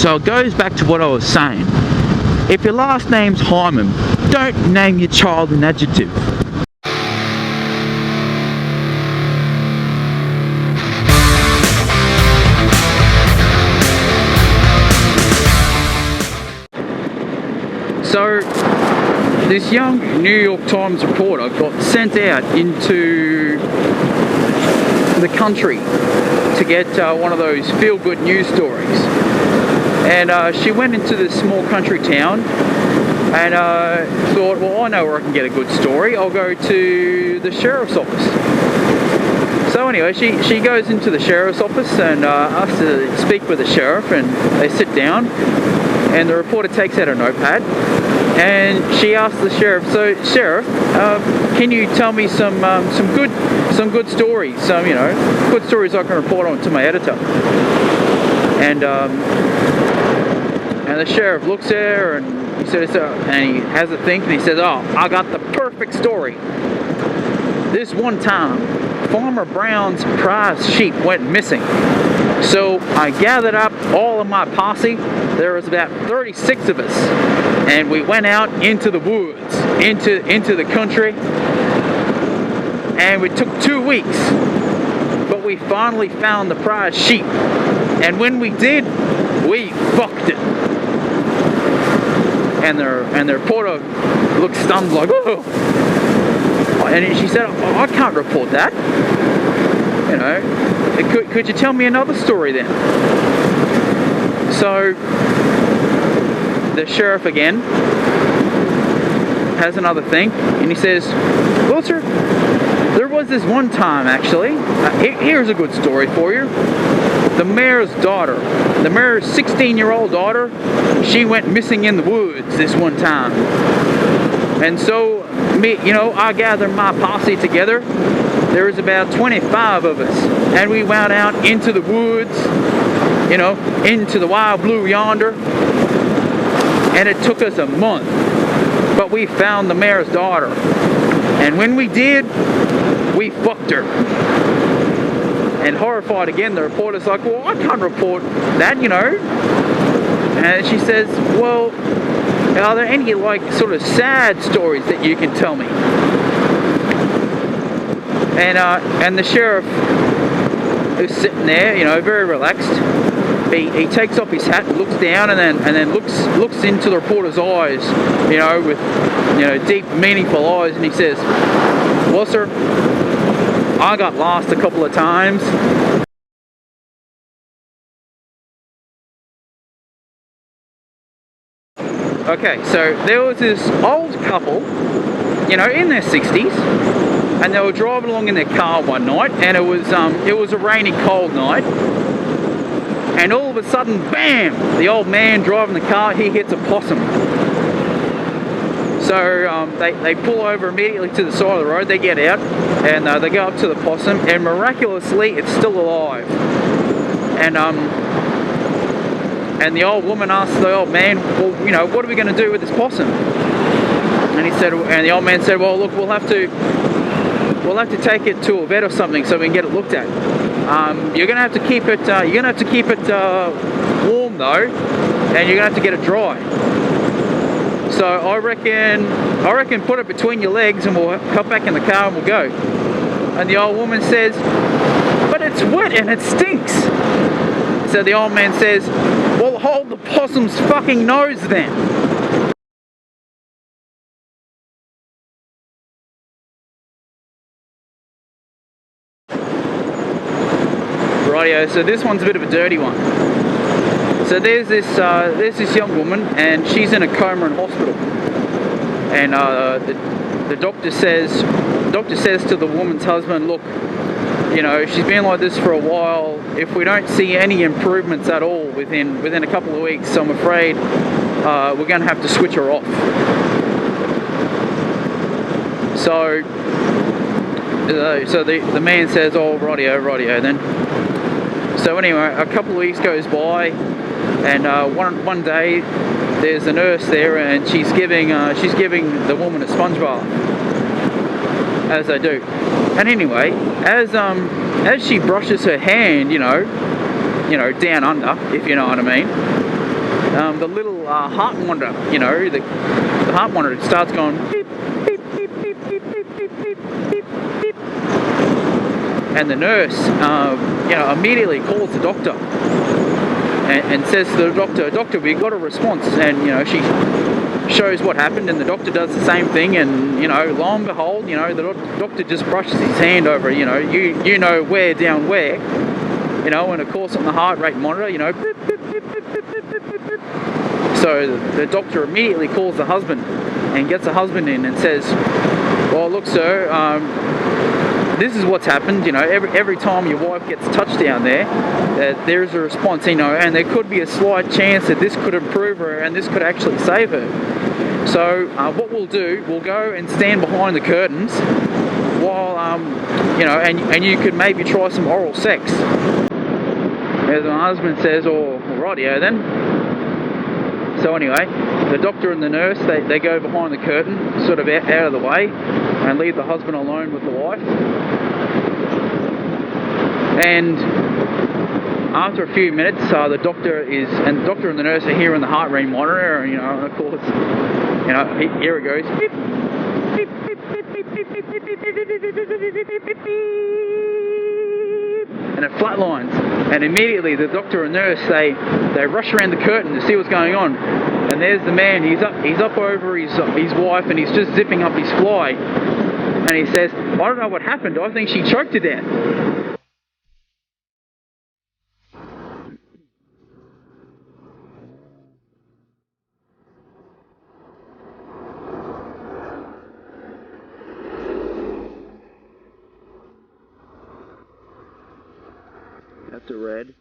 So it goes back to what I was saying. If your last name's Hyman, don't name your child an adjective. So this young New York Times reporter got sent out into the country to get one of those feel-good news stories. And she went into this small country town and thought, well, I know where I can get a good story. I'll go to the sheriff's office. So anyway, she goes into the sheriff's office and asks to speak with the sheriff, and they sit down, and the reporter takes out a notepad and she asks the sheriff, so Sheriff, can you tell me some good stories, good stories I can report on to my editor? And the sheriff looks at her and he says, and he has a think, and he says, oh, I got the perfect story. This one time, Farmer Brown's prize sheep went missing. So I gathered up all of my posse. There was about 36 of us, and we went out into the woods, into the country, and it took 2 weeks, but we finally found the prize sheep. And when we did, we fucked it. And the reporter looked stunned, like, oh. And she said, oh, I can't report that. Could you tell me another story then? So the sheriff again has another thing, and he says, well, sir, there was this one time, actually. Here's a good story for you. The mayor's daughter, the mayor's 16-year-old daughter, she went missing in the woods this one time. And so, I gathered my posse together. There was about 25 of us, and we went out into the woods, into the wild blue yonder, and it took us a month, but we found the mayor's daughter. And when we did, we fucked her. And horrified again, the reporter's like, well, I can't report that, And she says, well, are there any, sort of sad stories that you can tell me? And the sheriff, who's sitting there, very relaxed, he takes off his hat and looks down, and then looks into the reporter's eyes, with deep, meaningful eyes, and he says, well, sir, I got lost a couple of times. Okay, so there was this old couple, in their 60s, and they were driving along in their car one night, and it was a rainy, cold night, and all of a sudden, bam! The old man driving the car, he hits a possum. So they pull over immediately to the side of the road. They get out and they go up to the possum, and miraculously, it's still alive. And the old woman asks the old man, well, what are we going to do with this possum? And the old man said, well, look, we'll have to take it to a vet or something so we can get it looked at. You're going to have to keep it. You're going to have to keep it warm though, and you're going to have to get it dry. So I reckon put it between your legs, and we'll hop back in the car and we'll go. And the old woman says, but it's wet and it stinks. So the old man says, well, hold the possum's fucking nose then. Rightio, so this one's a bit of a dirty one. So there's this young woman, and she's in a coma in hospital. And the doctor says to the woman's husband, look, she's been like this for a while. If we don't see any improvements at all within a couple of weeks, I'm afraid we're going to have to switch her off. So the man says, oh, rightio then. So anyway, a couple of weeks goes by, and one day there's a nurse there, and she's giving the woman a sponge bath, as they do. And anyway, as she brushes her hand, down under, if you know what I mean, the little heart monitor, you know, the heart monitor starts going beep, beep, beep, beep, beep, beep, beep, beep, beep, beep. And the nurse, you know, immediately calls the doctor and says to the doctor, "Doctor, we got a response." And, you know, she shows what happened, and the doctor does the same thing, and, you know, lo and behold, you know, the doctor just brushes his hand over, you know, you know where down where, you know, and of course on the heart rate monitor, you know, beep, beep, beep, beep, beep, beep, beep, beep. So the doctor immediately calls the husband and gets the husband in and says, "Well, look, sir, this is what's happened. You know, every time your wife gets touched down there, there's a response. You know, and there could be a slight chance that this could improve her and this could actually save her. So what we'll do, we'll go and stand behind the curtains while you know, and you could maybe try some oral sex." As my husband says, "Oh, rightio then." So anyway, the doctor and the nurse, they go behind the curtain, sort of out of the way, and leave the husband alone with the wife. And after a few minutes, the doctor and the nurse are hearing the heart rate monitor, you know, and of course, you know, here it goes. Beep, beep, beep, beep, beep, beep, beep, beep, beep, beep, beep, beep, and it flatlines. And immediately the doctor and nurse, they rush around the curtain to see what's going on. And there's the man. He's up over his wife, and he's just zipping up his fly. And he says, "I don't know what happened. I think she choked to death." That's a red.